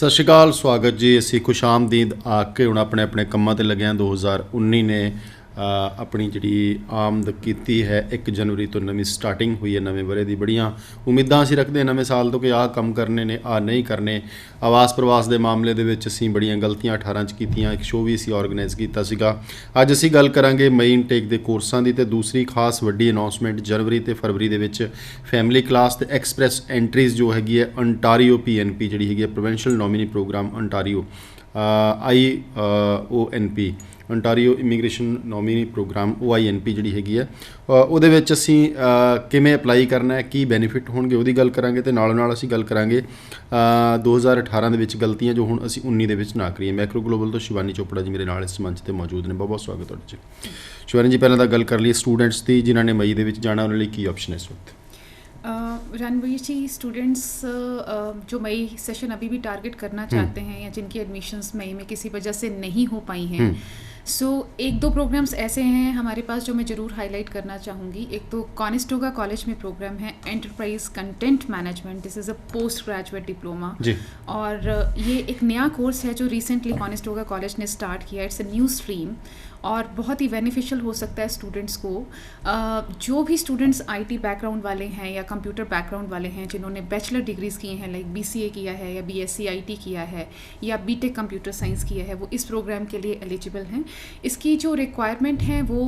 ਸਤਿ ਸ਼੍ਰੀ ਅਕਾਲ, ਸਵਾਗਤ ਜੀ। ਅਸੀਂ ਖੁਸ਼ ਆਮਦੀਦ ਆ ਕੇ ਹੁਣ ਆਪਣੇ ਆਪਣੇ ਕੰਮਾਂ 'ਤੇ ਲੱਗੇ ਹਾਂ। 2019 ਨੇ ਆਪਣੀ ਜਿਹੜੀ ਆਮਦ ਕੀਤੀ ਹੈ 1 ਜਨਵਰੀ ਤੋਂ ਨਵੀਂ ਸਟਾਰਟਿੰਗ ਹੋਈ ਹੈ ਨਵੇਂ ਵਰ੍ਹੇ ਦੀ। ਬੜੀਆਂ ਉਮੀਦਾਂ ਅਸੀਂ ਰੱਖਦੇ ਨਵੇਂ ਸਾਲ ਤੋਂ ਕਿ ਆਹ ਕੰਮ ਕਰਨੇ ਨੇ, ਆਹ ਨਹੀਂ ਕਰਨੇ। ਆਵਾਸ ਪ੍ਰਵਾਸ ਦੇ ਮਾਮਲੇ ਦੇ ਵਿੱਚ ਅਸੀਂ ਬੜੀਆਂ ਗਲਤੀਆਂ 18 'ਚ ਕੀਤੀਆਂ। ਇੱਕ ਸ਼ੋਅ ਵੀ ਅਸੀਂ ਆਰਗੇਨਾਈਜ਼ ਕੀਤਾ ਸੀਗਾ। ਅੱਜ ਅਸੀਂ ਗੱਲ ਕਰਾਂਗੇ ਮਈ ਇਨਟੇਕ ਦੇ ਕੋਰਸਾਂ ਦੀ, ਅਤੇ ਦੂਸਰੀ ਖਾਸ ਵੱਡੀ ਅਨਾਊਂਸਮੈਂਟ ਜਨਵਰੀ ਅਤੇ ਫਰਵਰੀ ਦੇ ਵਿੱਚ ਫੈਮਿਲੀ ਕਲਾਸ ਅਤੇ ਐਕਸਪ੍ਰੈਸ ਐਂਟਰੀਜ਼ ਜੋ ਹੈਗੀ ਹੈ ਅੰਟਾਰੀਓ PNP ਜਿਹੜੀ ਹੈਗੀ ਹੈ provincial nominee programme Ontario IONP Ontario immigration nominee programme OINP ਜਿਹੜੀ ਹੈਗੀ ਹੈ ਉਹਦੇ ਵਿੱਚ ਅਸੀਂ ਕਿਵੇਂ ਅਪਲਾਈ ਕਰਨਾ ਹੈ, ਕੀ ਬੈਨੀਫਿਟ ਹੋਣਗੇ, ਉਹਦੀ ਗੱਲ ਕਰਾਂਗੇ। ਅਤੇ ਨਾਲ ਨਾਲ ਅਸੀਂ ਗੱਲ ਕਰਾਂਗੇ 2018 ਦੇ ਵਿੱਚ ਗਲਤੀਆਂ ਜੋ ਹੁਣ ਅਸੀਂ 19 ਦੇ ਵਿੱਚ ਨਾ ਕਰੀਏ। ਮੈਕਰੋ ਗਲੋਬਲ ਤੋਂ ਸ਼ਿਵਾਨੀ ਚੋਪੜਾ ਜੀ ਮੇਰੇ ਨਾਲ ਇਸ ਮੰਚ 'ਤੇ ਮੌਜੂਦ ਨੇ। ਬਹੁਤ ਬਹੁਤ ਸਵਾਗਤ ਤੁਹਾਡਾ ਜੀ। ਸ਼ਿਵਾਨੀ ਜੀ, ਪਹਿਲਾਂ ਤਾਂ ਗੱਲ ਕਰ ਲਈਏ ਸਟੂਡੈਂਟਸ ਦੀ ਜਿਨ੍ਹਾਂ ਨੇ ਮਈ ਦੇ ਵਿੱਚ ਜਾਣਾ, ਉਹਨਾਂ ਲਈ ਕੀ ਆਪਸ਼ਨ ਹੈ ਇਸ वक्त? रणवीर जी, स्टूडेंट्स जो मई सेशन अभी भी टारगेट करना चाहते हैं या जिनकी एडमिशन्स मई में किसी वजह से नहीं हो पाई हैं, सो एक दो प्रोग्राम्स ऐसे हैं हमारे पास जो मैं ज़रूर हाईलाइट करना चाहूँगी। एक तो कॉनिस्टोगा कॉलेज में प्रोग्राम है enterprise content management. This is a post graduate diploma और ये एक नया कोर्स है जो रिसेंटली कॉनिस्टोगा कॉलेज ने स्टार्ट किया। इट्स अ न्यू स्ट्रीम और बहुत ही बेनिफिशियल हो सकता है स्टूडेंट्स को। जो भी स्टूडेंट्स IT बैकग्राउंड वाले हैं या कंप्यूटर बैकग्राउंड वाले हैं जिन्होंने बैचलर डिग्रीज़ की हैं, लाइक BCA किया है या BSc IT किया है या BTech कंप्यूटर साइंस किया है, वो इस प्रोग्राम के लिए एलिजिबल हैं। इसकी जो रिक्वायरमेंट है वो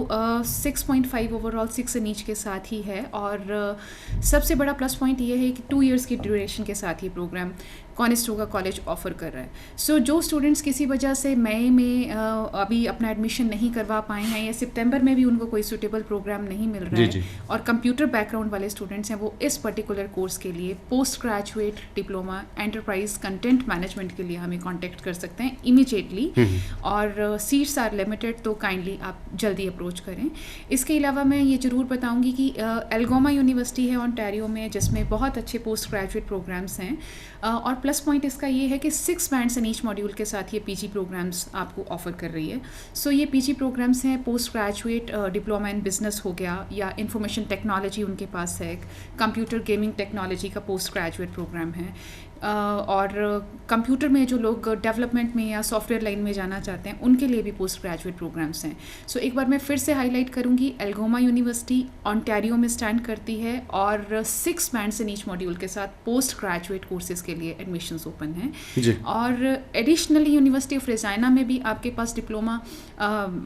6.5 ओवरऑल 6 से नीच के साथ ही है और सबसे बड़ा प्लस पॉइंट ये है कि 2 इयर्स की ड्यूरेशन के साथ ही प्रोग्राम कॉनिस्टोगा कॉलेज ऑफ़र कर रहा है। सो जो स्टूडेंट्स किसी वजह से मई में अभी अपना एडमिशन नहीं करवा पाए हैं या सितंबर में भी उनको कोई सूटेबल प्रोग्राम नहीं मिल रहा है और कंप्यूटर बैकग्राउंड वाले स्टूडेंट्स हैं, वो इस पर्टिकुलर कोर्स के लिए post graduate diploma enterprise content management के लिए हमें कॉन्टेक्ट कर सकते हैं इमीडिएटली। और सीट्स आर लिमिटेड, तो काइंडली आप जल्दी अप्रोच करें। इसके अलावा मैं ये ज़रूर बताऊँगी कि एल्गोमा यूनिवर्सिटी है ओंटारियो में जिसमें बहुत अच्छे पोस्ट ग्रेजुएट प्रोग्राम्स हैं और प्लस पॉइंट इसका ये है कि 6 बैंड्स इन ईच मॉड्यूल के साथ ये PG प्रोग्राम्स आपको ऑफ़र कर रही है। सो ये PG प्रोग्राम्स हैं post graduate diploma in business हो गया या इंफॉर्मेशन टेक्नोलॉजी उनके पास है, कंप्यूटर गेमिंग टेक्नोलॉजी का पोस्ट ग्रेजुएट प्रोग्राम है और कंप्यूटर में जो लोग डेवलपमेंट में या सॉफ्टवेयर लाइन में जाना चाहते हैं उनके लिए भी पोस्ट ग्रेजुएट प्रोग्राम्स हैं। सो एक बार मैं फिर से हाईलाइट करूँगी, एल्गोमा यूनिवर्सिटी ओंटारियो में स्टैंड करती है और 6 बैंड्स इन ईच मॉड्यूल के साथ पोस्ट ग्रेजुएट कोर्सेज के लिए एडमिशन्स ओपन हैं। और एडिशनली यूनिवर्सिटी ऑफ रेजाइना में भी आपके पास diploma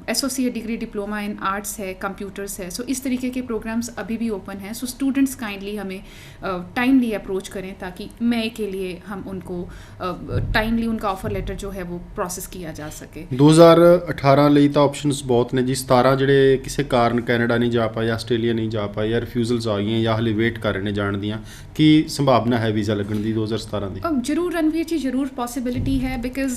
associate degree diploma in arts है, कंप्यूटर्स है। सो इस तरीके के प्रोग्राम्स अभी भी ओपन हैं। सो स्टूडेंट्स काइंडली हमें टाइमली अप्रोच करें ताकि मई के लिए हम उनको टाइमली उनका ऑफर लेटर जो है वो प्रोसेस किया जा सके। 2018 ਲਈ ਤਾਂ ਆਪਸ਼ਨਸ ਬਹੁਤ ਨੇ ਜੀ। 17 ਜਿਹੜੇ ਕਿਸੇ ਕਾਰਨ ਕੈਨੇਡਾ ਨਹੀਂ ਜਾ ਪਾਏ, ਆਸਟ੍ਰੇਲੀਆ ਨਹੀਂ ਜਾ ਪਾਏ ਜਾਂ ਰਿਫਿਊਜ਼ਲਸ ਆ ਗਈਆਂ ਜਾਂ ਹਲੇ ਵੇਟ ਕਰ ਰਹੇ ਨੇ ਜਾਣ ਦੀਆਂ, ਕੀ ਸੰਭਾਵਨਾ है वीज़ा लगने की 2017 ਦੀ? ज़रूर रणवीर जी, ज़रूर पॉसिबिलिटी है बिकॉज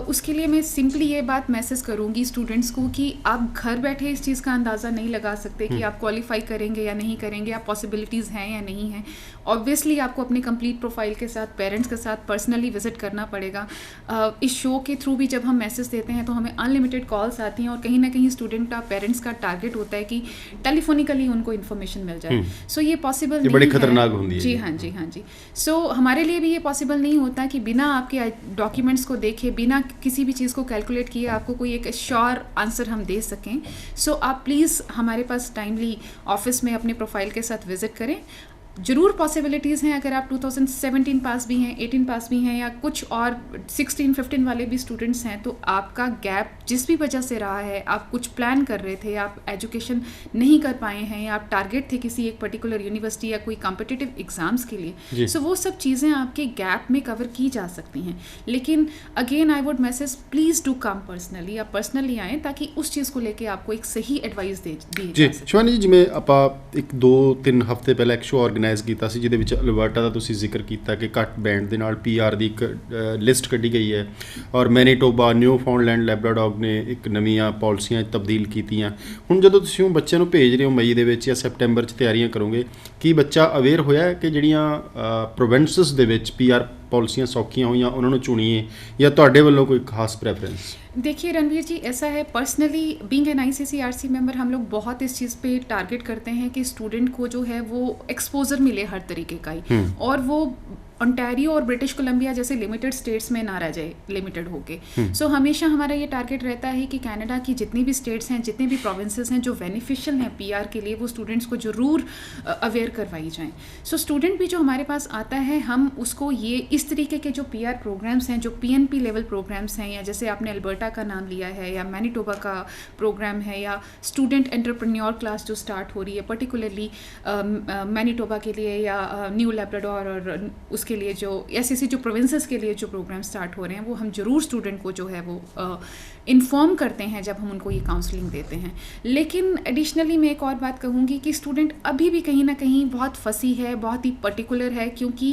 उसके लिए मैं सिंपली ये बात मैसेज करूँगी स्टूडेंट्स को कि आप घर बैठे इस चीज़ का अंदाज़ा नहीं लगा सकते कि आप क्वालिफाई करेंगे या नहीं करेंगे, आप पॉसिबिलिटीज़ हैं या नहीं हैं। ऑब्वियसली आपको अपनी कंप्लीट प्रोफाइल के साथ पेरेंट्स के साथ पर्सनली विजिट करना पड़ेगा। इस शो के थ्रू भी जब हम मैसेज देते हैं तो हमें अनलिमिटेड कॉल्स आती हैं और कहीं ना कहीं स्टूडेंट का पेरेंट्स का टारगेट होता है कि टेलीफोनिकली उनको इन्फॉर्मेशन मिल जाए। सो ये पॉसिबल नहीं, बड़ी खतरनाक होती है। जी हाँ जी हाँ जी। सो हमारे लिए भी ये पॉसिबल नहीं होता कि बिना आपके डॉक्यूमेंट्स को देखे, बिना किसी भी चीज़ को कैलकुलेट किए आपको कोई एक श्योर आंसर हम दे सकें। सो आप प्लीज़ हमारे पास टाइमली ऑफिस में अपने प्रोफाइल के साथ विजिट करें। ज़रूर पॉसिबिलिटीज़ हैं अगर आप 2017 पास भी हैं, 18 पास भी हैं या कुछ और 16-15 वाले भी स्टूडेंट्स हैं, तो आपका गैप जिस भी वजह से रहा है, आप कुछ प्लान कर रहे थे, आप एजुकेशन नहीं कर पाए हैं या आप टारगेट थे किसी एक पर्टिकुलर यूनिवर्सिटी या कोई कॉम्पिटिटिव एग्ज़ाम्स के लिए, सो वो सब चीज़ें आपके गैप में कवर की जा सकती हैं। लेकिन again I would message please do come personally, आप पर्सनली आएँ ताकि उस चीज़ को लेके आपको एक सही एडवाइस दी जी। शिवानी जी, जिमें ਆਪਾਂ 1-2-3 ਹਫ਼ਤੇ ਪਹਿਲਾਂ ਇੱਕ ਸ਼ੋਅ ਆਰਗੇਨਾਈਜ਼ ਕੀਤਾ ਸੀ ਜਿਹਦੇ ਵਿੱਚ ਅਲਬਰਟਾ ਦਾ ਤੁਸੀਂ ਜ਼ਿਕਰ ਕੀਤਾ ਕਿ ਘੱਟ ਬੈਂਡ ਦੇ ਨਾਲ PR ਦੀ ਇੱਕ ਲਿਸਟ ਕੱਢੀ ਗਈ ਹੈ ਔਰ ਮੈਨੀਟੋਬਾ, ਨਿਊਫਾਊਂਡਲੈਂਡ, ਲੈਬਰਾਡੋਰ ਨੇ ਇੱਕ ਨਵੀਆਂ ਪਾਲਿਸੀਆਂ ਤਬਦੀਲ ਕੀਤੀਆਂ। ਹੁਣ ਜਦੋਂ ਤੁਸੀਂ ਉਹ ਬੱਚਿਆਂ ਨੂੰ ਭੇਜ ਰਹੇ ਹੋ ਮਈ ਦੇ ਵਿੱਚ ਜਾਂ ਸੈਪਟੈਂਬਰ 'ਚ ਤਿਆਰੀਆਂ ਕਰੋਗੇ, ਕੀ ਬੱਚਾ ਅਵੇਅਰ ਹੋਇਆ ਕਿ ਜਿਹੜੀਆਂ ਪ੍ਰੋਵਿੰਸਸ ਦੇ ਵਿੱਚ PR पॉलिसियाँ सौखियाँ हुई उन्होंने चुनिए या ਤੁਹਾਡੇ ਵੱਲੋਂ कोई खास प्रेफरेंस? देखिए रणवीर जी, ऐसा है personally being an ICCRC member हम लोग बहुत इस चीज़ पे टारगेट करते हैं कि स्टूडेंट को जो है वो एक्सपोजर मिले हर तरीके का ही और वो ओंटारियो और ब्रिटिश कोलंबिया जैसे लिमिटेड स्टेट्स में ना रह जाए लिमिटेड होके। सो हमेशा हमारा ये टारगेट रहता है कि कनाडा की जितनी भी स्टेट्स हैं, जितने भी प्रोविंसेस हैं जो बेनिफिशियल हैं पीआर के लिए, वो स्टूडेंट्स को ज़रूर अवेयर करवाई जाएं। सो स्टूडेंट भी जो हमारे पास आता है, हम उसको ये इस तरीके के जो पीआर प्रोग्राम्स हैं, जो पीएनपी लेवल प्रोग्राम्स हैं, या जैसे आपने अल्बर्टा का नाम लिया है, या मैनीटोबा का प्रोग्राम है, या स्टूडेंट एंटरप्रेन्योर क्लास जो स्टार्ट हो रही है पर्टिकुलरली मैनीटोबा के लिए, या न्यू लैब्राडोर और उसके लिए जो ऐसे जो प्रोविंसेस के लिए जो प्रोग्राम स्टार्ट हो रहे हैं, वो हम ज़रूर स्टूडेंट को जो है वो इन्फॉर्म करते हैं जब हम उनको ये काउंसलिंग देते हैं। लेकिन एडिशनली मैं एक और बात कहूँगी कि स्टूडेंट अभी भी कहीं ना कहीं बहुत फंसी है, बहुत ही पर्टिकुलर है, क्योंकि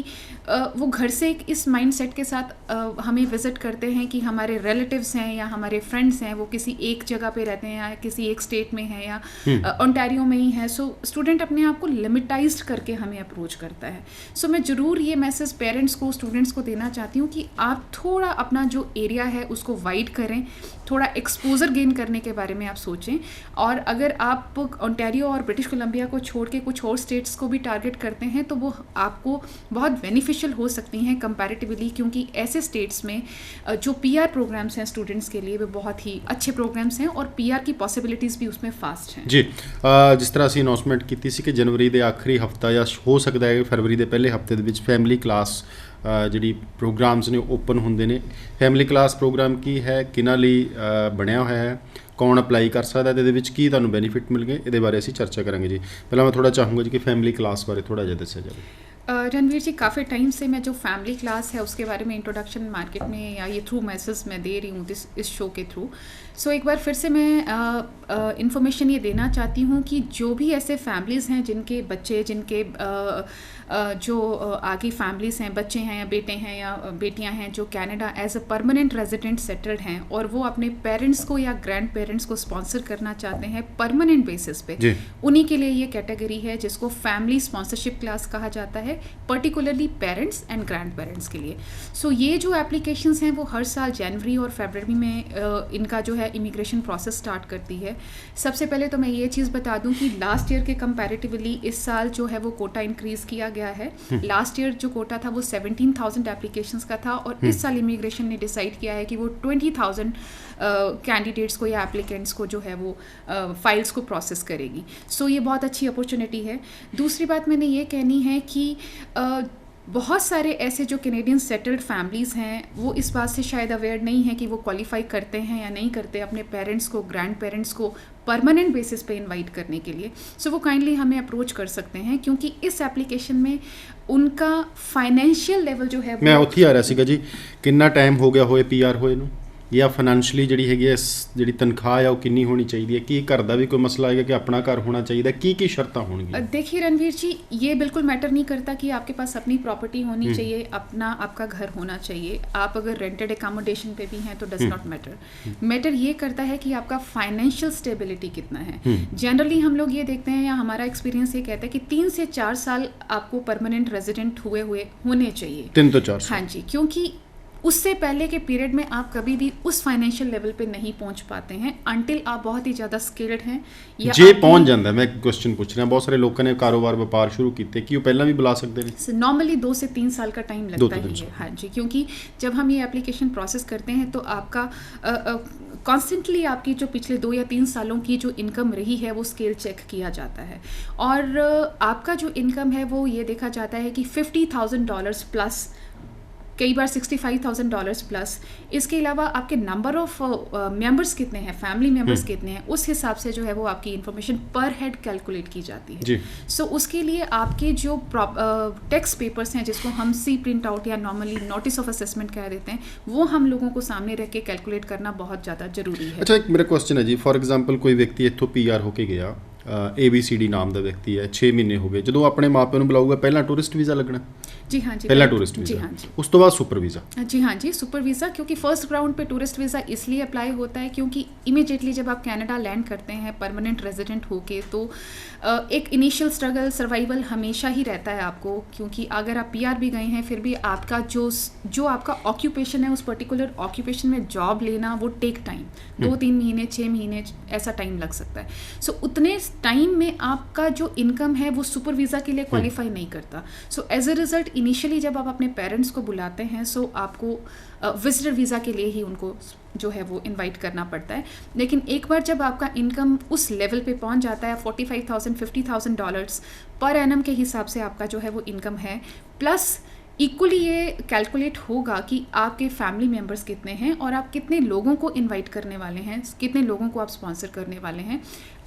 वो घर से इस माइंडसेट के साथ हमें विज़िट करते हैं कि हमारे रिलेटिव्स हैं या हमारे फ्रेंड्स हैं, वो किसी एक जगह पे रहते हैं या किसी एक स्टेट में हैं या ओंटारियो में ही है। सो स्टूडेंट अपने आप को लिमिटाइज्ड करके हमें अप्रोच करता है। सो मैं ज़रूर ये मैसेज पेरेंट्स को, स्टूडेंट्स को देना चाहती हूँ कि आप थोड़ा अपना जो एरिया है उसको वाइड करें, थोड़ा एक्सपोजर गेन करने के बारे में आप सोचें। और अगर आप ओंटारियो और ब्रिटिश कोलंबिया को छोड़ के कुछ और स्टेट्स को भी टारगेट करते हैं तो वो आपको बहुत बेनिफिशियल हो सकती हैं कंपैरेटिवली, क्योंकि ऐसे स्टेट्स में जो पीआर प्रोग्राम्स हैं स्टूडेंट्स के लिए, वो बहुत ही अच्छे प्रोग्राम्स हैं और पीआर की पॉसिबिलिटीज़ भी उसमें फास्ट हैं। जी, जिस तरह ਅਸੀਂ ਅਨਾਉਂਸਮੈਂਟ ਕੀਤੀ ਸੀ ਕਿ ਜਨਵਰੀ ਦੇ ਆਖਰੀ ਹਫਤਾ ਜਾਂ ਹੋ ਸਕਦਾ ਹੈ ਫਰਵਰੀ ਦੇ ਪਹਿਲੇ ਹਫਤੇ ਦੇ ਵਿੱਚ ਫੈਮਿਲੀ ਕਲਾਸ ਜਿਹੜੀ ਪ੍ਰੋਗਰਾਮਸ ਨੇ ਓਪਨ ਹੁੰਦੇ ਨੇ। ਫੈਮਿਲੀ ਕਲਾਸ ਪ੍ਰੋਗਰਾਮ ਕੀ ਹੈ, ਕਿਹਨਾਂ ਲਈ ਬਣਿਆ ਹੋਇਆ ਹੈ, ਕੌਣ ਅਪਲਾਈ ਕਰ ਸਕਦਾ ਤੇ ਇਹਦੇ ਵਿੱਚ ਕੀ ਤੁਹਾਨੂੰ ਬੈਨੀਫਿਟ ਮਿਲਣਗੇ, ਇਹਦੇ ਬਾਰੇ ਅਸੀਂ ਚਰਚਾ ਕਰਾਂਗੇ ਜੀ। ਪਹਿਲਾਂ ਮੈਂ ਥੋੜਾ ਚਾਹੂੰਗਾ ਜੀ ਕਿ ਫੈਮਿਲੀ ਕਲਾਸ ਬਾਰੇ ਥੋੜਾ ਜਿਹਾ ਦੱਸਿਆ ਜਾਵੇ। रणवीर जी, काफ़ी टाइम से मैं जो फैमिली क्लास है उसके बारे में इंट्रोडक्शन मार्केट में या ये थ्रू मैसेज मैं दे रही हूँ इस शो के थ्रू। सो एक बार फिर से मैं इन्फॉर्मेशन ये देना चाहती हूँ कि जो भी ऐसे फैमिलीज़ हैं जिनके बच्चे, जिनके जो आगे फैमिलीज़ हैं, बच्चे हैं या बेटे हैं या बेटियाँ हैं जो Canada as a permanent resident settled हैं और वो अपने पेरेंट्स को या ग्रैंड पेरेंट्स को स्पॉन्सर करना चाहते हैं परमानेंट बेसिस पे, उन्हीं के लिए ये कैटेगरी है जिसको फैमिली स्पॉन्सरशिप क्लास कहा जाता है, particularly parents and grand parents के लिए। सो ये जो एप्लीकेशंस हैं वो हर साल जनवरी और फरवरी में इनका जो है इमिग्रेशन प्रोसेस स्टार्ट करती है। सबसे पहले तो मैं ये चीज़ बता दूं कि लास्ट ईयर के कंपैरेटिवली इस साल जो है वो कोटा इंक्रीज़ किया गया है। लास्ट ईयर जो कोटा था वो 17,000 एप्लीकेशंस का था और इस साल इमिग्रेशन ने डिसाइड किया है कि वो 20,000 कैंडिडेट्स को या एप्लीकेंट्स को जो है वो फाइल्स को प्रोसेस करेगी। सो ये बहुत अच्छी अपॉर्चुनिटी है। दूसरी बात मैंने ये कहनी है कि बहुत सारे ऐसे जो कैनेडियन सेटल्ड फैमिलीज़ हैं वो इस बात से शायद अवेयर नहीं है कि वो क्वालिफाई करते हैं या नहीं करते अपने पेरेंट्स को, ग्रैंड पेरेंट्स को परमानेंट बेसिस पे इनवाइट करने के लिए। सो वो काइंडली हमें अप्रोच कर सकते हैं क्योंकि इस एप्लीकेशन में उनका फाइनेंशियल लेवल जो है, मैं उत्थे आ रहा सीगा जी, कितना टाइम हो गया होए पीआर होए नूं, या फाइनैंशियली ਜਿਹੜੀ ਹੈਗੀ ਇਸ ਜਿਹੜੀ ਤਨਖਾਹ ਆ ਉਹ ਕਿੰਨੀ ਹੋਣੀ ਚਾਹੀਦੀ ਹੈ, ਕੀ ਘਰ ਦਾ ਵੀ ਕੋਈ ਮਸਲਾ ਆਏਗਾ कि अपना घर होना चाहिए, की शर्तें होंगी? देखिए रणवीर जी, ये बिल्कुल मैटर नहीं करता कि आपके पास अपनी प्रॉपर्टी होनी चाहिए, अपना आपका घर होना चाहिए। आप अगर रेंटेड एकोमोडेशन पे भी हैं तो डज नॉट मैटर। मैटर ये करता है कि आपका फाइनेंशियल स्टेबिलिटी कितना है। जनरली हम लोग ये देखते हैं या हमारा एक्सपीरियंस ये कहता है कि 3 से 4 साल आपको परमानेंट रेजिडेंट हुए होने चाहिए। 3 तो 4 हाँ जी, क्योंकि उससे पहले के पीरियड में आप कभी भी उस फाइनेंशियल लेवल पे नहीं पहुंच पाते हैं अनटिल आप बहुत ही ज़्यादा स्किल्ड हैं या जे पहुंच जाता है। मैं क्वेश्चन पूछ रहा, बहुत सारे लोगों ने कारोबार व्यापार शुरू किए कि वो पहला भी बुला सकते हैं। नॉर्मली 2 से 3 साल का टाइम लगता है। हाँ जी, क्योंकि जब हम ये एप्लीकेशन प्रोसेस करते हैं तो आपका कॉन्स्टेंटली आपकी जो पिछले 2 या 3 सालों की जो इनकम रही है वो स्केल चेक किया जाता है और आपका जो इनकम है वो ये देखा जाता है कि $50,000 प्लस, कई बार $65,000 प्लस। इसके अलावा आपके नंबर ऑफ मेंबर्स कितने हैं, फैमिली मेंबर्स कितने हैं, उस हिसाब से जो है वो आपकी इन्फॉर्मेशन पर हेड कैलकुलेट की जाती है। सो उसके लिए आपके जो टैक्स पेपर्स हैं जिसको हम सी प्रिंट आउट या नॉर्मली नोटिस ऑफ असेसमेंट कह देते हैं, वो हम लोगों को सामने रख के कैलकुलेट करना बहुत ज़्यादा ज़रूरी है। अच्छा, एक मेरा क्वेश्चन है जी, फॉर एग्जाम्पल कोई व्यक्ति इत्थों PR होके गया, ABCD नाम का व्यक्ति है, 6 महीने हो गए, जो अपने माँ प्यो बुलाऊगा पहला टूरिस्ट वीज़ा लगना? जी हाँ जी, पहला टूरिस्ट वीज़ा। जी हाँ जी, उस तो बाद सुपर वीज़ा। जी हाँ जी, सुपर वीज़ा, क्योंकि फर्स्ट राउंड पे टूरिस्ट वीज़ा इसलिए अप्लाई होता है क्योंकि इमीडिएटली जब आप कनाडा लैंड करते हैं परमानेंट रेजिडेंट होके तो एक इनिशियल स्ट्रगल, सर्वाइवल हमेशा ही रहता है आपको, क्योंकि अगर आप PR भी गए हैं फिर भी आपका जो आपका ऑक्यूपेशन है उस पर्टिकुलर ऑक्यूपेशन में जॉब लेना वो टेक टाइम, 2-3 महीने 6 महीने ऐसा टाइम लग सकता है। सो उतने टाइम में आपका जो इनकम है वो सुपर वीज़ा के लिए क्वालिफाई नहीं करता। So as a result initially जब आप अपने पेरेंट्स को बुलाते हैं सो आपको विजिटर वीज़ा के लिए ही उनको जो है वो इनवाइट करना पड़ता है, लेकिन एक बार जब आपका इनकम उस लेवल पे पहुंच जाता है $45,000 $50,000 पर एनम के हिसाब से आपका जो है वो इनकम है, प्लस इक्वली ये कैलकुलेट होगा कि आपके फैमिली मेम्बर्स कितने हैं और आप कितने लोगों को इनवाइट करने वाले हैं, कितने लोगों को आप स्पॉन्सर करने वाले हैं।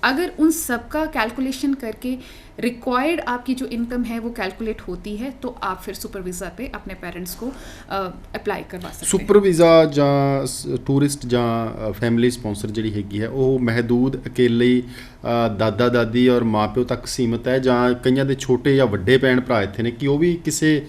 अगर उन सब का कैलकुलेशन करके रिक्वायर्ड आपकी जो इनकम है वो कैलकुलेट होती है तो आप फिर सुपर वीज़ा पे अपने पेरेंट्स को अप्लाई करवा सकते हैं। ਸੁਪਰ ਵੀਜ਼ਾ ਜਾਂ ਟੂਰਿਸਟ ਜਾਂ ਫੈਮਿਲੀ ਸਪਾਂਸਰ ਜਿਹੜੀ ਹੈਗੀ ਹੈ ਉਹ ਮਹਿਦੂਦ ਅਕੇਲੇ ਹੀ ਦਾਦਾ ਦਾਦੀ ਔਰ ਮਾਪਿਓ ਤੱਕ ਸੀਮਤ ਹੈ ਜਾਂ ਕਈਆਂ ਦੇ ਛੋਟੇ ਜਾਂ ਵੱਡੇ ਭੈਣ ਭਰਾ ਇੱਥੇ ਨੇ ਕਿ ਉਹ ਵੀ ਕਿਸੇ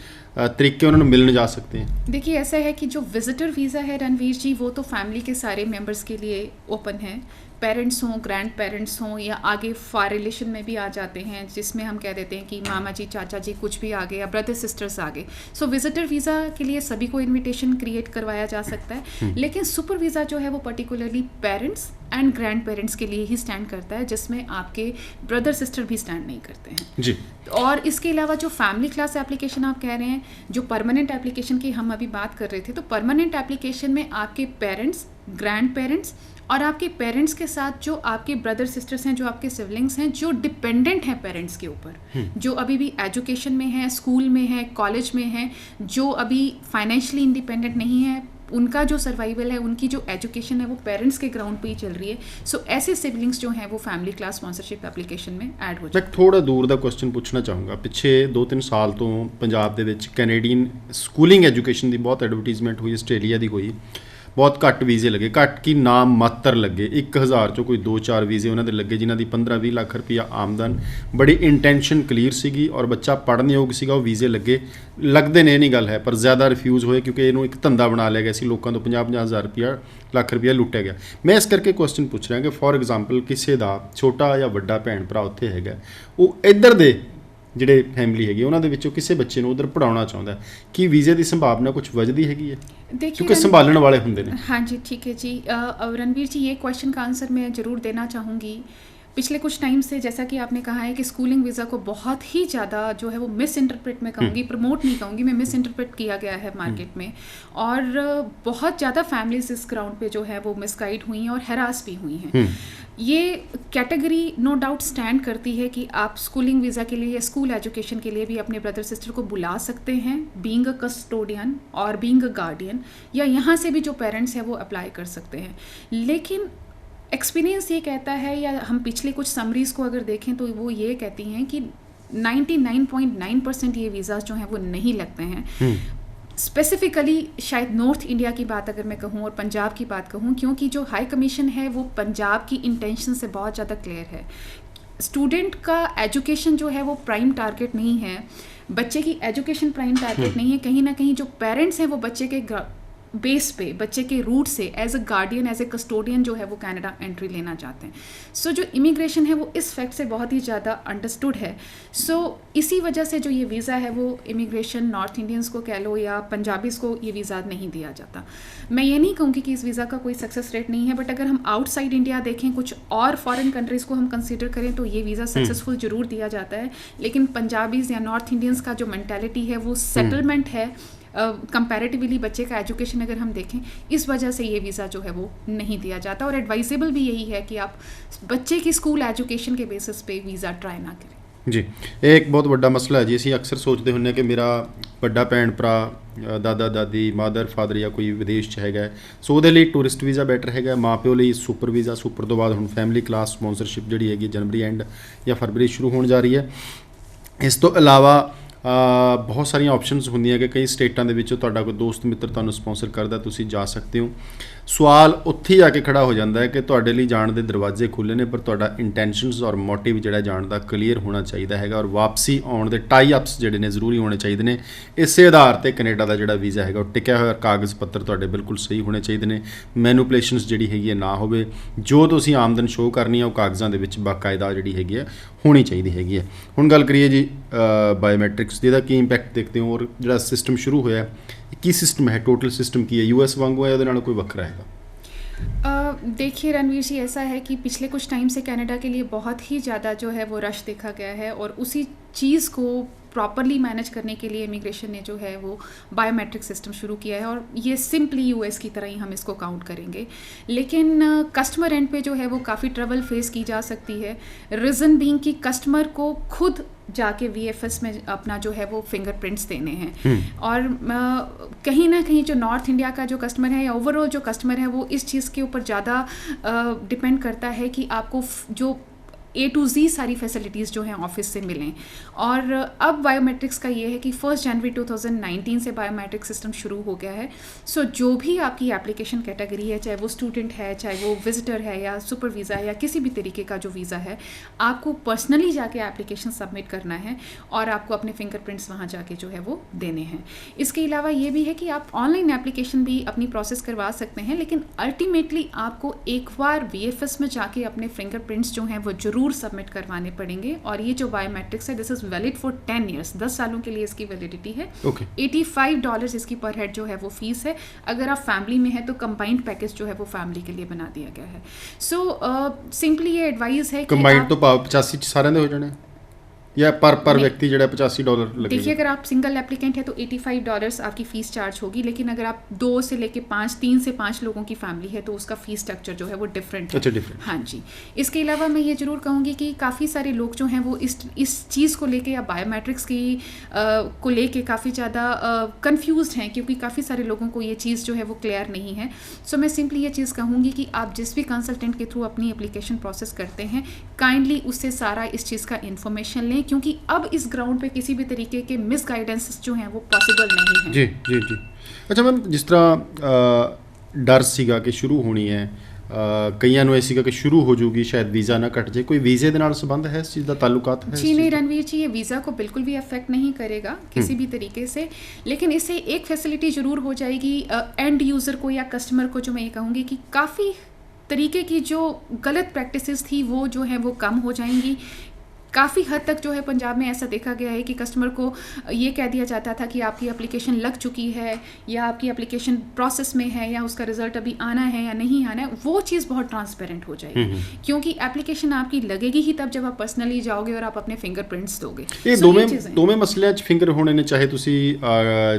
तरीके उन्होंने मिलने जा सकते हैं? देखिए ऐसा है कि जो विजिटर वीज़ा है रणवीर जी वो तो फैमिली के सारे मेंबर्स के लिए ओपन है, पेरेंट्स हों, ग्रैंड पेरेंट्स हों या आगे फार रिलेशन में भी आ जाते हैं जिसमें हम कह देते हैं कि मामा जी चाचा जी कुछ भी आ गए या ब्रदर सिस्टर्स आ गए। सो विजिटर वीज़ा के लिए सभी को इनविटेशन क्रिएट करवाया जा सकता है, लेकिन सुपर वीज़ा जो है वो particularly parents and grand parents के लिए ही स्टैंड करता है, जिसमें आपके ब्रदर सिस्टर भी स्टैंड नहीं करते हैं जी। और इसके अलावा जो फैमिली क्लास एप्लीकेशन आप कह रहे हैं, जो परमानेंट एप्लीकेशन की हम अभी बात कर रहे थे, तो परमानेंट एप्लीकेशन में आपके पेरेंट्स, ग्रैंड पेरेंट्स और आपके पेरेंट्स के साथ जो आपके ब्रदर सिस्टर्स हैं, जो आपके सिबलिंग्स हैं, जो डिपेंडेंट हैं पेरेंट्स के ऊपर, जो अभी भी एजुकेशन में है, स्कूल में है, कॉलेज में है, जो अभी फाइनेंशियली इंडिपेंडेंट नहीं है, उनका जो सर्वाइवल है, उनकी जो एजुकेशन है वो पेरेंट्स के ग्राउंड पे ही चल रही है। सो ऐसे सिबलिंग्स जो हैं वो फैमिली क्लास स्पॉन्सरशिप एप्लीकेशन में ऐड हो जाए। मैं थोड़ा दूर ਦਾ ਕੁਐਸਚਨ ਪੁੱਛਣਾ ਚਾਹੂੰਗਾ। ਪਿੱਛੇ 2-3 ਸਾਲ ਤੋਂ ਪੰਜਾਬ ਦੇ ਵਿੱਚ ਕੈਨੇਡੀਅਨ ਸਕੂਲਿੰਗ ਐਜੂਕੇਸ਼ਨ ਦੀ ਬਹੁਤ ਐਡਵਰਟੀਜ਼ਮੈਂਟ ਹੋਈ, ਆਸਟ੍ਰੇਲੀਆ ਦੀ ਹੋਈ, ਬਹੁਤ ਘੱਟ ਵੀਜ਼ੇ ਲੱਗੇ, ਘੱਟ ਕੀ ਨਾਮ ਮਾਤਰ ਲੱਗੇ, 1000 ਚੋਂ ਕੋਈ 2-4 ਵੀਜ਼ੇ ਉਹਨਾਂ ਦੇ ਲੱਗੇ ਜਿਨ੍ਹਾਂ ਦੀ 15-20 ਲੱਖ ਰੁਪਈਆ ਆਮਦਨ, ਬੜੀ ਇੰਟੈਂਸ਼ਨ ਕਲੀਅਰ ਸੀਗੀ ਔਰ ਬੱਚਾ ਪੜ੍ਹਨ ਯੋਗ ਸੀਗਾ, ਉਹ ਵੀਜ਼ੇ ਲੱਗੇ, ਲੱਗਦੇ ਨੇ ਇਹ ਨਹੀਂ ਗੱਲ ਹੈ, ਪਰ ਜ਼ਿਆਦਾ ਰਿਫਿਊਜ਼ ਹੋਏ ਕਿਉਂਕਿ ਇਹਨੂੰ ਇੱਕ ਧੰਦਾ ਬਣਾ ਲਿਆ ਗਿਆ ਸੀ, ਲੋਕਾਂ ਤੋਂ 50-50 ਹਜ਼ਾਰ ਰੁਪਈਆ ਲੱਖ ਰੁਪਈਆ ਲੁੱਟਿਆ ਗਿਆ। ਮੈਂ ਇਸ ਕਰਕੇ ਕੁਐਸਚਨ ਪੁੱਛ ਰਿਹਾ ਕਿ ਫੋਰ ਐਗਜ਼ਾਮਪਲ ਕਿਸੇ ਦਾ ਛੋਟਾ ਜਾਂ ਵੱਡਾ ਭੈਣ ਭਰਾ ਉੱਥੇ ਹੈਗਾ, ਉਹ ਇੱਧਰ ਦੇ ਜਿਹੜੇ ਫੈਮਿਲੀ ਹੈਗੀ ਉਹਨਾਂ ਦੇ ਵਿੱਚੋਂ ਕਿਸੇ ਬੱਚੇ ਨੂੰ ਉਧਰ ਪੜਾਉਣਾ ਚਾਹੁੰਦਾ, ਕੀ ਵੀਜ਼ੇ ਦੀ ਸੰਭਾਵਨਾ ਕੁਝ ਵੱਜਦੀ ਹੈਗੀ ਹੈ? क्योंकि संभालने वाले होंगे ने। हाँ जी ठीक है जी। रणवीर जी ये क्वेश्चन का आंसर मैं ज़रूर देना चाहूँगी। पिछले कुछ टाइम से जैसा कि आपने कहा है कि स्कूलिंग वीज़ा को बहुत ही ज़्यादा जो है वो मिस इंटरप्रेट मैं कहूँगी, प्रमोट नहीं कहूँगी मैं, मिस इंटरप्रेट किया गया है मार्केट में, और बहुत ज़्यादा फैमिलीज इस ग्राउंड पे जो है वो मिसगाइड हुई हैं और हैरास भी हुई हैं। ये कैटेगरी नो डाउट स्टैंड करती है कि आप स्कूलिंग वीज़ा के लिए या स्कूल एजुकेशन के लिए भी अपने ब्रदर सिस्टर को बुला सकते हैं बीइंग अ कस्टोडियन और बीइंग अ गार्डियन, या यहाँ से भी जो पेरेंट्स हैं वो अप्लाई कर सकते हैं। लेकिन एक्सपीरियंस ये कहता है, या हम पिछले कुछ समरीज़ को अगर देखें तो वो ये कहती हैं कि 99.9% ये वीज़ाज जो हैं वो नहीं लगते हैं। स्पेसिफिकली शायद नॉर्थ इंडिया की बात अगर मैं कहूँ और पंजाब की बात कहूँ, क्योंकि जो हाई कमीशन है वो पंजाब की इंटेंशन से बहुत ज़्यादा क्लियर है। स्टूडेंट का एजुकेशन जो है वो प्राइम टारगेट नहीं है, बच्चे की एजुकेशन प्राइम टारगेट नहीं है, कहीं ना कहीं जो पेरेंट्स हैं वो बच्चे के बेस पे, बच्चे के रूट से as a guardian, as a custodian जो है वो कनाडा एंट्री लेना चाहते हैं। सो जो इमिग्रेशन है वो इस फैक्ट से बहुत ही ज़्यादा अंडरस्टूड है। सो इसी वजह से जो ये वीज़ा है वो इमिग्रेशन नॉर्थ इंडियंस को कह लो या पंजाबीज़ को ये वीज़ा नहीं दिया जाता। मैं ये नहीं कहूँगी कि इस वीज़ा का कोई सक्सेस रेट नहीं है, बट अगर हम आउटसाइड इंडिया देखें, कुछ और फॉरेन कंट्रीज़ को हम कंसिडर करें तो ये वीज़ा सक्सेसफुल ज़रूर दिया जाता है। लेकिन पंजाबीज़ या नॉर्थ इंडियंस का जो मेंटालिटी है वो सेटलमेंट है, कंपैरेटिवली बच्चे का एजुकेशन अगर हम देखें, इस वजह से ये वीज़ा जो है वो नहीं दिया जाता। और एडवाइजेबल भी यही है कि आप बच्चे की स्कूल एजुकेशन के बेसिस पे वीज़ा ट्राई ना करें। जी, ਇਹ ਇੱਕ ਬਹੁਤ ਵੱਡਾ ਮਸਲਾ ਹੈ ਜੀ। ਅਸੀਂ ਅਕਸਰ ਸੋਚਦੇ ਹੁੰਦੇ ਕਿ ਮੇਰਾ ਵੱਡਾ ਭੈਣ ਭਰਾ, ਦਾਦਾ ਦਾਦੀ, ਮਦਰ ਫਾਦਰ ਜਾਂ ਕੋਈ ਵਿਦੇਸ਼ 'ਚ ਹੈਗਾ, ਸੋ ਉਹਦੇ ਲਈ ਟੂਰਿਸਟ ਵੀਜ਼ਾ ਬੈਟਰ ਹੈਗਾ, ਮਾਂ ਪਿਓ ਲਈ ਸੁਪਰ ਵੀਜ਼ਾ, ਸੁਪਰ ਤੋਂ ਬਾਅਦ ਹੁਣ ਫੈਮਿਲੀ ਕਲਾਸ ਸਪੌਂਸਰਸ਼ਿਪ ਜਿਹੜੀ ਹੈਗੀ ਜਨਵਰੀ ਐਂਡ ਜਾਂ ਫਰਵਰੀ ਸ਼ੁਰੂ ਹੋਣ ਜਾ ਰਹੀ ਹੈ। ਇਸ ਤੋਂ ਇਲਾਵਾ ਬਹੁਤ ਸਾਰੀਆਂ ਆਪਸ਼ਨਸ ਹੁੰਦੀਆਂ ਕਿ ਕਈ ਸਟੇਟਾਂ ਦੇ ਵਿੱਚ ਤੁਹਾਡਾ ਕੋਈ ਦੋਸਤ ਮਿੱਤਰ ਤੁਹਾਨੂੰ ਸਪੌਂਸਰ ਕਰਦਾ, ਤੁਸੀਂ ਜਾ ਸਕਦੇ ਹੋ। ਸਵਾਲ ਉੱਥੇ ਹੀ ਆ ਕੇ ਖੜਾ ਹੋ ਜਾਂਦਾ ਹੈ ਕਿ ਤੁਹਾਡੇ ਲਈ ਜਾਣ ਦੇ ਦਰਵਾਜ਼ੇ ਖੁੱਲ੍ਹੇ ਨੇ, ਪਰ ਤੁਹਾਡਾ ਇੰਟੈਂਸ਼ਨਸ ਔਰ ਮੋਟਿਵ ਜਿਹੜਾ ਜਾਣ ਦਾ ਕਲੀਅਰ ਹੋਣਾ ਚਾਹੀਦਾ ਹੈਗਾ, ਔਰ ਵਾਪਸੀ ਆਉਣ ਦੇ ਟਾਈ ਅਪਸ ਜਿਹੜੇ ਨੇ ਜ਼ਰੂਰੀ ਹੋਣੇ ਚਾਹੀਦੇ ਨੇ। ਇਸੇ ਆਧਾਰ 'ਤੇ ਕੈਨੇਡਾ ਦਾ ਜਿਹੜਾ ਵੀਜ਼ਾ ਹੈਗਾ ਉਹ ਟਿਕਿਆ ਹੋਇਆ, ਕਾਗਜ਼ ਪੱਤਰ ਤੁਹਾਡੇ ਬਿਲਕੁਲ ਸਹੀ ਹੋਣੇ ਚਾਹੀਦੇ ਨੇ, ਮੈਨੂਪੂਲੇਸ਼ਨਸ ਜਿਹੜੀ ਹੈਗੀ ਹੈ ਨਾ ਹੋਵੇ, ਜੋ ਤੁਸੀਂ ਆਮਦਨ ਸ਼ੋਅ ਕਰਨੀ ਹੈ ਉਹ ਕਾਗਜ਼ਾਂ ਦੇ ਵਿੱਚ ਬਾਕਾਇਦਾ ਜਿਹੜੀ ਹੈਗੀ ਹੈ ਹੋਣੀ ਚਾਹੀਦੀ ਹੈਗੀ ਹੈ। ਹੁਣ ਗੱਲ ਕਰੀਏ ਜੀ ਬਾਇਓਮੈਟ੍ਰਿਕਸ ਦੀ, ਇਹਦਾ ਕੀ ਇੰਪੈਕਟ ਦੇਖਦੇ ਹੋ, ਔਰ ਜਿਹੜਾ ਸਿਸਟਮ ਸ਼ੁਰੂ ਹੋਇਆ ਕੀ ਸਿਸਟਮ है, टोटल सिस्टम की है, यूएस वांगू है या कोई वक्र रहेगा? देखिए रणवीर जी, ऐसा है कि पिछले कुछ टाइम से कनाडा के लिए बहुत ही ज़्यादा जो है वो रश देखा गया है, और उसी चीज़ को प्रॉपरली मैनेज करने के लिए इमिग्रेशन ने जो है वो बायोमेट्रिक सिस्टम शुरू किया है, और ये सिंपली यूएस की तरह ही हम इसको काउंट करेंगे। लेकिन कस्टमर एंड पे जो है वो काफ़ी ट्रबल फेस की जा सकती है, रीज़न बीइंग कि कस्टमर को खुद जाके VFS में अपना जो है वो फिंगरप्रिंट्स देने हैं। और कहीं ना कहीं जो नॉर्थ इंडिया का जो कस्टमर है या ओवरऑल जो कस्टमर है वो इस चीज़ के ऊपर ज़्यादा डिपेंड करता है कि आपको जो A to Z सारी फैसिलिटीज़ जो हैं ऑफिस से मिलें। और अब बायोमेट्रिक्स का ये है कि 1 जनवरी 2019 से बायोमेट्रिक सिस्टम शुरू हो गया है। सो जो भी आपकी एप्लीकेशन कैटेगरी है, चाहे वो स्टूडेंट है, चाहे वो विजिटर है या सुपर वीज़ा है या किसी भी तरीके का जो वीज़ा है, आपको पर्सनली जाके एप्लीकेशन सबमिट करना है और आपको अपने फिंगरप्रिंट्स वहाँ जाके जो है वो देने हैं। इसके अलावा ये भी है कि आप ऑनलाइन एप्लीकेशन भी अपनी प्रोसेस करवा सकते हैं, लेकिन अल्टीमेटली आपको एक बार VFS में जाके अपने फिंगरप्रिंट्स जो हैं वो जरूर सबमिट करवाने पड़ेंगे। और ये जो बायोमेट्रिक्स है this is valid for 10 years, 10 सालों के लिए इसकी वैलिडिटी है। $85 इसकी पर हेड जो है वो फीस है। अगर आप फैमिली में है तो कंबाइंड पैकेज जो है वो फैमिली के लिए बना दिया गया है। सो सिंपली ये एडवाइस है कि कंबाइंड तो 85 सारे दे हो जाने या पर व्यक्ति जो $85 लगेगा। देखिए, अगर आप सिंगल एप्लीकेंट है तो $85 आपकी फ़ीस चार्ज होगी, लेकिन अगर आप 2 से लेके 5, 3 से 5 लोगों की फैमिली है तो उसका फ़ीस स्ट्रक्चर जो है वो डिफरेंट है। अच्छा, डिफरेंट। हाँ जी। इसके अलावा मैं ये ज़रूर कहूँगी कि काफ़ी सारे लोग जो हैं वो इस चीज़ को लेके या बायोमेट्रिक्स की को लेके काफ़ी ज़्यादा कन्फ्यूज़ हैं, क्योंकि काफ़ी सारे लोगों को ये चीज़ जो है वो क्लियर नहीं है। सो मैं सिंपली ये चीज़ कहूँगी कि आप जिस भी कंसल्टेंट के थ्रू अपनी एप्लीकेशन प्रोसेस करते हैं, काइंडली उससे सारा इस चीज़ का इन्फॉर्मेशन लें, क्योंकि अब इस ग्राउंड पे किसी भी तरीके के मिस गाइडेंस जो हैं वो पॉसिबल नहीं है। जी जी जी। अच्छा मैम, जिस तरह डर ਸੀਗਾ ਕਿ ਸ਼ੁਰੂ ਹੋਣੀ ਹੈ, ਕਈਆਂ ਨੂੰ ਇਹ ਸੀਗਾ ਕਿ ਸ਼ੁਰੂ ਹੋ ਜਾਊਗੀ, शायद वीज़ा ना कट जाए, कोई वीज़े ਦੇ ਨਾਲ ਸੰਬੰਧ है, इस चीज़ ਦਾ ताल्लुकात है? जी नहीं रणवीर जी, ये वीज़ा को बिल्कुल भी अफेक्ट नहीं करेगा किसी भी तरीके से, लेकिन इससे एक फैसिलिटी ज़रूर हो जाएगी एंड यूज़र को या कस्टमर को। जो मैं ये कहूँगी कि काफ़ी तरीके की जो गलत प्रैक्टिसेस थी वो जो है वो कम हो जाएंगी। काफ़ी हद तक जो है पंजाब में ऐसा देखा गया है कि कस्टमर को ये कह दिया जाता था कि आपकी एप्लीकेशन लग चुकी है या आपकी एप्लीकेशन प्रोसेस में है या उसका रिजल्ट अभी आना है या नहीं आना है। वो चीज़ बहुत ट्रांसपेरेंट हो जाएगी, क्योंकि एप्लीकेशन आपकी लगेगी ही तब जब आप पर्सनली जाओगे और आप अपने फिंगरप्रिंट्स दोगे। ਇਹ ਦੋਵੇਂ ਮਸਲਿਆਂ 'ਚ ਫਿੰਗਰ ਹੋਣੇ ਨੇ, ਚਾਹੇ ਤੁਸੀਂ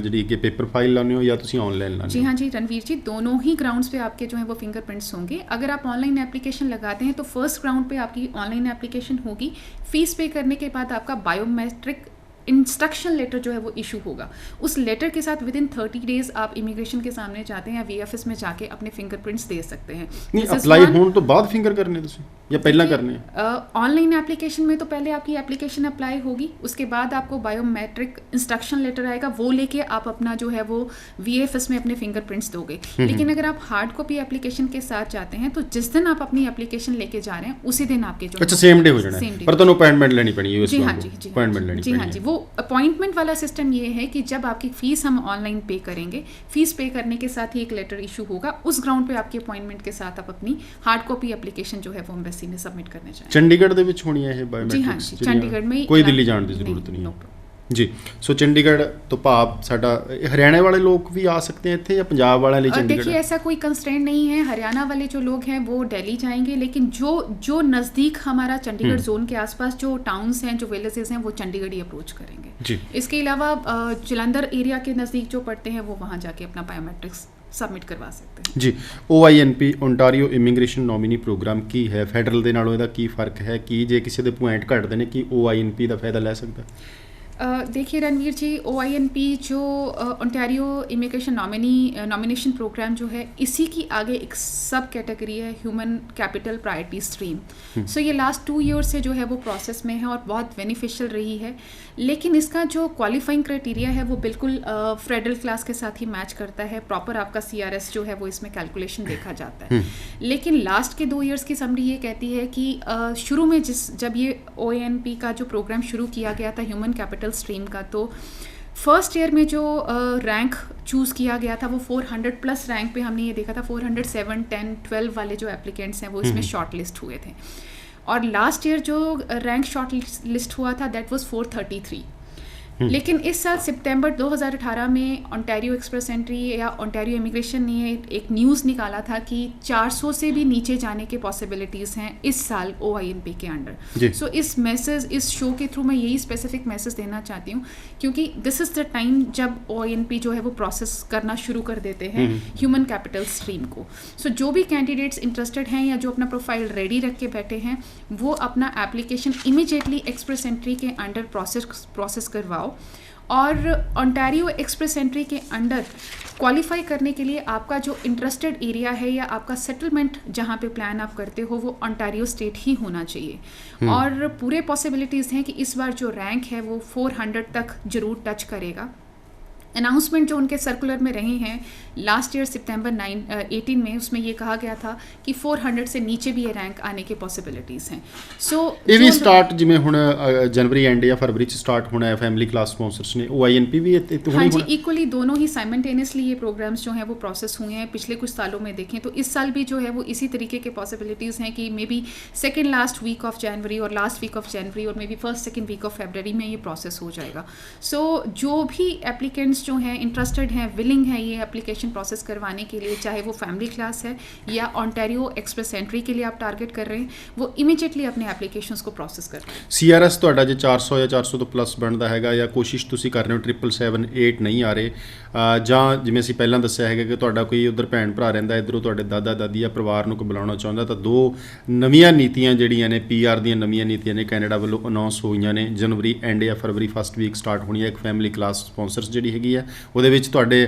ਜਿਹੜੀ ਕਿ पेपर फाइल लाने हो या ਤੁਸੀਂ ऑनलाइन लाने हो। जी हाँ जी रणवीर जी, दोनों ही ग्राउंड्स पे आपके जो है वो फिंगरप्रिंट्स होंगे। अगर आप ऑनलाइन एप्लीकेशन लगाते हैं तो फर्स्ट ग्राउंड पे आपकी ऑनलाइन एप्लीकेशन होगी, फीस पे करने के बाद आपका बायोमेट्रिक इंस्ट्रक्शन लेटर जो है वो इशू होगा। उस लेटर के साथ विद इन 30 डेज आप इमिग्रेशन के सामने जाते हैं या VFS में जाके अपने फिंगरप्रिंट्स दे सकते हैं। नहीं, अप्लाई होने तो बाद फिंगर करने ਤੁਸੀਂ या पहला करने? ऑनलाइन एप्लीकेशन में तो पहले आपकी एप्लीकेशन अप्लाई होगी, उसके बाद आपको बायोमेट्रिक इंस्ट्रक्शन लेटर आएगा, वो लेके आप अपना जो है वो VFS में अपने फिंगरप्रिंट्स दोगे। लेकिन अगर आप हार्ड कॉपी एप्लीकेशन के साथ जाते हैं तो जिस दिन आप अपनी एप्लीकेशन लेके जा रहे हैं उसी दिन आपके जो अच्छा सेम डे हो जाना है, पर ਤੁਹਾਨੂੰ अपॉइंटमेंट लेनी पड़ी है। जी हाँ जी, अपॉइंटमेंट लेनी जी हाँ जी। वो अपॉइंटमेंट वाला सिस्टम ये है कि जब आपकी फीस हम ऑनलाइन पे करेंगे, फीस पे करने के साथ ही एक लेटर इशू होगा, उस ग्राउंड पे आपकी अपॉइंटमेंट के साथ आप अपनी हार्ड कॉपी एप्लीकेशन जो है वो एम्बेसी में सबमिट करने चाहिए। ਚੰਡੀਗੜ੍ਹ ਦੇ ਵਿੱਚ ਹੋਣੀ ਹੈ ਇਹ ਬਾਇਓਮੈਟ੍ਰਿਕਸ? जी हाँ जी, चंडीगढ़ में ਕੋਈ ਦਿੱਲੀ ਜਾਣ ਦੀ ਜ਼ਰੂਰਤ ਨਹੀਂ ਹੈ। जी, सो चंडीगढ़ तो भाव साडा हरियाणा वाले लोग भी आ सकते हैं इत्थे या पंजाब वाले लिए चंडीगढ़? देखिए, ऐसा कोई कंस्ट्रेंट नहीं है। हरियाणा वाले जो लोग हैं वो दिल्ली जाएंगे, लेकिन जो नज़दीक हमारा चंडीगढ़ जोन के आसपास जो टाउन्स हैं, जो विलेजेस हैं, वो चंडीगढ़ ही अप्रोच करेंगे जी। इसके अलावा जलंधर एरिया के नज़दीक जो पड़ते हैं वो वहाँ जाके अपना बायोमेट्रिक्स सबमिट करवा सकते हैं जी। OINP Ontario immigration nominee programme की है, फैडरल ਦੇ ਨਾਲੋਂ ਇਹਦਾ ਕੀ ਫਰਕ ਹੈ ਕਿ ਜੇ ਕਿਸੇ ਦੇ ਪੁਆਇੰਟ ਘਟਦੇ ਨੇ ਕਿ OINP ਦਾ ਫਾਇਦਾ ਲੈ ਸਕਦਾ? देखिए रणवीर जी, OINP जो ओंटारियो इमिग्रेशन नॉमिनेशन प्रोग्राम जो है, इसी की आगे एक सब कैटेगरी है ह्यूमन कैपिटल प्रायोरिटी स्ट्रीम। सो ये लास्ट 2 ईयर से जो है वो प्रोसेस में है और बहुत बेनिफिशियल रही है। लेकिन इसका जो क्वालिफाइंग क्राइटेरिया है वो बिल्कुल फेडरल क्लास के साथ ही मैच करता है। प्रॉपर आपका CRS जो है वो इसमें कैलकुलेशन देखा जाता है। लेकिन लास्ट के 2 ईयर्स की समरी ये कहती है कि शुरू में जब ये OINP का जो प्रोग्राम शुरू किया गया था ह्यूमन कैपिटल स्ट्रीम का, तो फर्स्ट ईयर में जो रैंक चूज़ किया गया था वो 400 प्लस रैंक पे हमने ये देखा था 407, 10, 12 वाले जो एप्लीकेंट्स हैं वो इसमें शॉर्ट लिस्ट हुए थे। और लास्ट ईयर जो रैंक शॉर्ट लिस्ट हुआ था दैट वाज 433। लेकिन इस साल सितंबर 2018 में ओंटारियो एक्सप्रेस एंट्री या ओंटारियो इमिग्रेशन ने एक न्यूज़ निकाला था कि 400 से भी नीचे जाने के पॉसिबिलिटीज़ हैं इस साल OINP के अंडर। सो इस शो के थ्रू मैं यही स्पेसिफिक मैसेज देना चाहती हूँ, क्योंकि दिस इज़ द टाइम जब OINP जो है वो प्रोसेस करना शुरू कर देते हैं ह्यूमन कैपिटल स्ट्रीम को। सो जो भी कैंडिडेट्स इंटरेस्टेड हैं या जो अपना प्रोफाइल रेडी रख के बैठे हैं, वो अपना एप्लीकेशन इमीडिएटली एक्सप्रेस एंट्री के अंडर प्रोसेस करवाओ। और ओंटारियो एक्सप्रेस एंट्री के अंडर क्वालिफाई करने के लिए आपका जो इंटरेस्टेड एरिया है या आपका सेटलमेंट जहाँ पे प्लान आप करते हो वो ओंटारियो स्टेट ही होना चाहिए। और पूरे पॉसिबिलिटीज़ हैं कि इस बार जो रैंक है वो 400 तक जरूर टच करेगा। अनाउंसमेंट जो उनके सर्कुलर में रहे हैं लास्ट ईयर सितंबर 18 में, उसमें ये कहा गया था कि 400 से नीचे भी ये रैंक आने की पॉसिबिलिटीज़ हैं। सो ਇਹ ਵੀ ਸਟਾਰਟ ਜਿਵੇਂ ਹੁਣ ਜਨਵਰੀ ਐਂਡ ਜਾਂ ਫਰਵਰੀ ਚ ਸਟਾर्ट होना है फैमिली क्लास स्पॉन्सर्स ने OINP भी हाँ जी, इक्वली दोनों ही साइमल्टेनियसली ये प्रोग्राम्स जो हैं वो प्रोसेस हुए हैं। पिछले कुछ सालों में देखें तो इस साल भी जो है वो इसी तरीके के पॉसिबिलिटीज़ हैं कि maybe second last week of January और लास्ट वीक ऑफ जनवरी और maybe first second week of February में ये प्रोसेस हो जाएगा। सो जो भी एप्लीकेंट्स जो हैं इंटरेस्टेड हैं, विलिंग है ये एप्लीकेशन प्रोसेस करवाने के लिए, चाहे वो फैमिली क्लास है या ओंटारियो एक्सप्रेस एंट्री के लिए आप टारगेट कर रहे हैं, वो इमीडिएटली अपने एप्लीकेशंस को प्रोसेस कर रहे हैं। CRS ਤੁਹਾਡਾ ਜੇ 400 ਜਾਂ 400 ਤੋਂ ਪਲੱਸ ਬਣਦਾ ਹੈਗਾ ਜਾਂ ਕੋਸ਼ਿਸ਼ ਤੁਸੀਂ ਕਰ ਰਹੇ ਹੋ 777-8 ਨਹੀਂ ਆ ਰਹੇ, ਜਾਂ ਜਿਵੇਂ ਅਸੀਂ ਪਹਿਲਾਂ ਦੱਸਿਆ ਹੈਗਾ ਕਿ ਤੁਹਾਡਾ ਕੋਈ ਉਧਰ ਭੈਣ ਭਰਾ ਰਹਿੰਦਾ, ਇੱਧਰੋਂ ਤੁਹਾਡੇ ਦਾਦਾ ਦਾਦੀ ਜਾਂ ਪਰਿਵਾਰ ਨੂੰ ਕੋਈ ਬੁਲਾਉਣਾ ਚਾਹੁੰਦਾ, ਤਾਂ 2 ਨਵੀਆਂ ਨੀਤੀਆਂ ਜਿਹੜੀਆਂ ਨੇ PR ਦੀਆਂ ਨਵੀਆਂ ਨੀਤੀਆਂ ਨੇ ਕੈਨੇਡਾ ਵੱਲੋਂ ਅਨਾਉਂਸ ਹੋਈਆਂ ਨੇ। ਜਨਵਰੀ ਐਂਡ ਜਾਂ ਫਰਵਰੀ ਫਸਟ ਵੀਕ ਸਟਾਰਟ ਹੋਣੀ ਹੈ ਇੱਕ ਫੈਮਿਲੀ ਕਲਾਸ ਸਪਾਂਸਰਸ ਜਿਹੜੀ ਹੈਗੀ ਆ, ਉਹਦੇ ਵਿੱਚ ਤੁਹਾਡੇ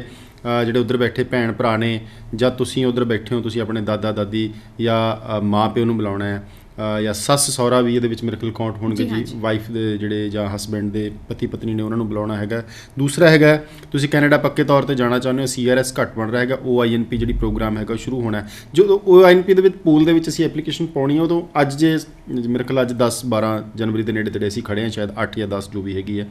ਜਿਹੜੇ ਉੱਧਰ ਬੈਠੇ ਭੈਣ ਭਰਾ ਨੇ ਜਾਂ ਤੁਸੀਂ ਉੱਧਰ ਬੈਠੇ ਹੋ, ਤੁਸੀਂ ਆਪਣੇ ਦਾਦਾ ਦਾਦੀ ਜਾਂ ਮਾਂ ਪਿਓ ਨੂੰ ਬੁਲਾਉਣਾ ਹੈ, ਜਾਂ ਸੱਸ ਸਹੁਰਾ ਵੀ ਇਹਦੇ ਵਿੱਚ ਮੇਰੇ ਕੋਲ ਕਾਊਂਟ ਹੋਣਗੇ ਜੀ, ਵਾਈਫ ਦੇ ਜਿਹੜੇ ਜਾਂ ਹਸਬੈਂਡ ਦੇ ਪਤੀ ਪਤਨੀ ਨੇ ਉਹਨਾਂ ਨੂੰ ਬੁਲਾਉਣਾ ਹੈਗਾ। ਦੂਸਰਾ ਹੈਗਾ ਤੁਸੀਂ ਕੈਨੇਡਾ ਪੱਕੇ ਤੌਰ ਤੇ ਜਾਣਾ ਚਾਹੁੰਦੇ ਹੋ, CRS ਘੱਟ ਬਣ ਰਿਹਾ ਹੈਗਾ, OINP ਜਿਹੜੀ ਪ੍ਰੋਗਰਾਮ ਹੈਗਾ ਉਹ ਸ਼ੁਰੂ ਹੋਣਾ। ਜਦੋਂ OINP ਦੇ ਵਿੱਚ ਪੂਲ ਦੇ ਵਿੱਚ ਅਸੀਂ ਐਪਲੀਕੇਸ਼ਨ ਪਾਉਣੀ ਹੈ, ਉਦੋਂ ਅੱਜ ਜੇ ਮੇਰੇ ਕੋਲ ਅੱਜ 10-12 ਜਨਵਰੀ ਦੇ ਨੇੜੇ ਤੇੜੇ ਅਸੀਂ ਖੜੇ ਹਾਂ, ਸ਼ਾਇਦ 8 ਜਾਂ 10 ਜੋ ਵੀ ਹੈਗੀ ਹੈ,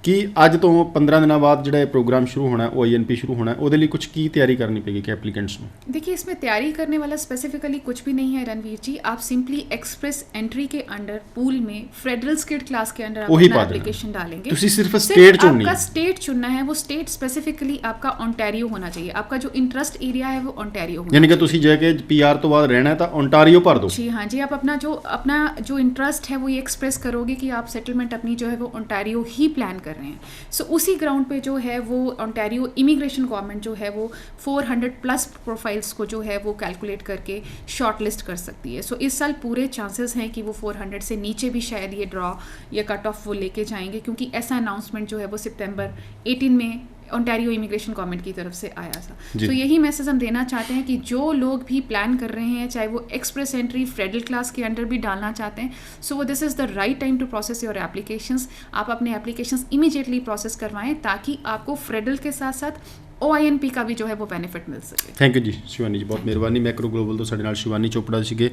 कि ਅੱਜ ਤੋਂ 15 ਦਿਨਾਂ बाद ਜਿਹੜਾ ਇਹ प्रोग्राम शुरू होना है, OINP शुरू होना है, ਉਹਦੇ ਲਈ कुछ की तैयारी करनी पड़ेगी कि एप्लीकेंट्स ਨੂੰ? देखिए, इसमें तैयारी करने वाला स्पेसिफिकली कुछ भी नहीं है रणवीर जी। आप सिंपली एक्सप्रेस एंट्री के अंडर पूल में फेडरल स्टेट क्लास के अंडर आप एप्लीकेशन डालेंगे। ਤੁਸੀਂ सिर्फ स्टेट चुननी है, आपका स्टेट चुनना है, वो स्टेट स्पेसिफिकली आपका ओंटारियो होना चाहिए। आपका जो इंटरेस्ट एरिया है वो ओंटारियो होना, यानी कि ਤੁਸੀਂ ਜੇ ਕਿ PR ਤੋਂ ਬਾਅਦ ਰਹਿਣਾ है ਤਾਂ ओंटारियो भर दो। जी हाँ जी, आप अपना जो इंटरेस्ट है वो ये एक्सप्रेस करोगे कि आप सेटलमेंट अपनी जो है वो ओंटारियो ही प्लान कर रहे हैं। सो उसी ग्राउंड पे जो है वो ओंटारियो इमिग्रेशन गवर्नमेंट जो है वो 400 प्लस प्रोफाइल्स को जो है वो कैलकुलेट करके शॉर्ट लिस्ट कर सकती है। सो इस साल पूरे चांसेस हैं कि वो 400 से नीचे भी शायद ये ड्रॉ या कट ऑफ वो लेके जाएंगे, क्योंकि ऐसा अनाउंसमेंट जो है वो सितंबर 18 में ओंटारियो इमिग्रेशन गवर्नमेंट की तरफ से आया था। तो यही मैसेज हम देना चाहते हैं कि जो लोग भी प्लान कर रहे हैं, चाहे वो एक्सप्रेस एंट्री फेडरल क्लास के अंडर भी डालना चाहते हैं, so this is the right time to process your applications. आप अपने एप्लीकेशंस इमीडिएटली प्रोसेस करवाएं ताकि आपको फेडरल के साथ साथ OINP का भी जो है वो बेनिफिट मिल सके। थैंक यू जी शिवानी जी, बहुत मिहरबानी। मैक्रो ग्लोबल ਤੋਂ ਸਾਡੇ ਨਾਲ ਸ਼ਿਵਾਨੀ ਚੋਪੜਾ ਸੀਗੇ।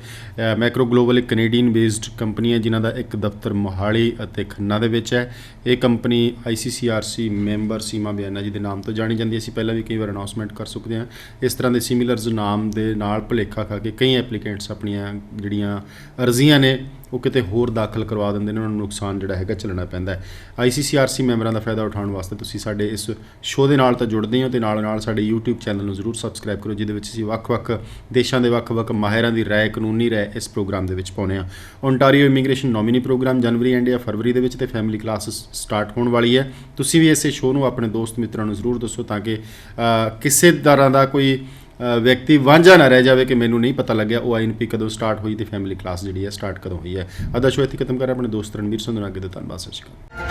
ਮੈਕਰੋ ਗਲੋਬਲ ਇੱਕ ਕੈਨੇਡੀਅਨ ਬੇਸਡ ਕੰਪਨੀ ਹੈ ਜਿਨ੍ਹਾਂ ਦਾ ਇੱਕ ਦਫ਼ਤਰ ਮੋਹਾਲੀ ਅਤੇ ਖੰਨਾ ਦੇ ਵਿੱਚ ਹੈ। ਇਹ ਕੰਪਨੀ ICCRC ਮੈਂਬਰ ਸੀਮਾ ਬਿਆਨਾ ਜੀ ਦੇ ਨਾਮ ਤੋਂ ਜਾਣੀ ਜਾਂਦੀ ਹੈ। ਅਸੀਂ ਪਹਿਲਾਂ ਵੀ ਕਈ ਵਾਰ ਅਨਾਉਂਸਮੈਂਟ ਕਰ ਚੁੱਕੇ ਹਾਂ। ਇਸ ਤਰ੍ਹਾਂ ਦੇ ਸਿਮਿਲਰਸ ਨਾਮ ਦੇ ਨਾਲ ਭੁਲੇਖਾ ਖਾ ਕੇ ਕਈ ਐਪਲੀਕੈਂਟਸ ਆਪਣੀਆਂ ਜਿਹੜੀਆਂ ਅਰਜ਼ੀਆਂ ਨੇ ਉਹ ਕਿਤੇ ਹੋਰ ਦਾਖਲ ਕਰਵਾ ਦਿੰਦੇ ਨੇ, ਉਹਨਾਂ ਨੂੰ ਨੁਕਸਾਨ ਜਿਹੜਾ ਹੈਗਾ ਝੱਲਣਾ ਪੈਂਦਾ ਹੈ। ICCRC ਮੈਂਬਰਾਂ ਦਾ ਫਾਇਦਾ ਉਠਾਉਣ ਵਾਸਤੇ ਤੁਸੀਂ ਸਾਡੇ ਇਸ ਸ਼ੋਅ ਦੇ ਨਾਲ ਤਾਂ ਜੁੜਦੇ ਹੋ, ਅਤੇ ਨਾਲ ਨਾਲ ਸਾਡੇ YouTube ਚੈਨਲ ਨੂੰ ਜ਼ਰੂਰ ਸਬਸਕ੍ਰਾਈਬ ਕਰੋ, ਜਿਹਦੇ ਵਿੱਚ ਅਸੀਂ ਵੱਖ-ਵੱਖ ਦੇਸ਼ਾਂ ਦੇ ਵੱਖ-ਵੱਖ ਮਾਹਿਰਾਂ ਦੀ ਰਾਏ, ਕਾਨੂੰਨੀ ਰਾਏ ਇਸ ਪ੍ਰੋਗਰਾਮ ਦੇ ਵਿੱਚ ਪਾਉਂਦੇ ਹਾਂ। ਓਂਟਾਰੀਓ ਇਮੀਗ੍ਰੇਸ਼ਨ ਨੋਮੀਨੀ ਪ੍ਰੋਗਰਾਮ ਜਨਵਰੀ ਐਂਡ ਜਾਂ ਫਰਵਰੀ ਦੇ ਵਿੱਚ ਅਤੇ ਫੈਮਿਲੀ ਕਲਾਸਿਸ ਸਟਾਰਟ ਹੋਣ ਵਾਲੀ ਹੈ। ਤੁਸੀਂ ਵੀ ਇਸੇ ਸ਼ੋਅ ਨੂੰ ਆਪਣੇ ਦੋਸਤ ਮਿੱਤਰਾਂ ਨੂੰ ਜ਼ਰੂਰ ਦੱਸੋ ਤਾਂ ਕਿ ਕਿਸੇ ਤਰ੍ਹਾਂ ਦਾ ਕੋਈ ਵਿਅਕਤੀ ਵਾਂਝਾ ਨਾ ਰਹਿ ਜਾਵੇ ਕਿ ਮੈਨੂੰ ਨਹੀਂ ਪਤਾ ਲੱਗਿਆ OINP ਕਦੋਂ ਸਟਾਰਟ ਹੋਈ ਅਤੇ ਫੈਮਿਲੀ ਕਲਾਸ ਜਿਹੜੀ ਹੈ ਸਟਾਰਟ ਕਦੋਂ ਹੋਈ ਹੈ। ਅੱਜ ਦਾ ਸ਼ੋਅ ਇੱਥੇ ਖਤਮ ਕਰ ਰਿਹਾ। ਆਪਣੇ ਦੋਸਤ ਰਣਵੀਰ ਸੰਧੂ ਨਾਲ ਅੱਗੇ ਤੋਂ ਧੰਨਵਾਦ। ਸਤਿ ਸ਼੍ਰੀ ਅਕਾਲ।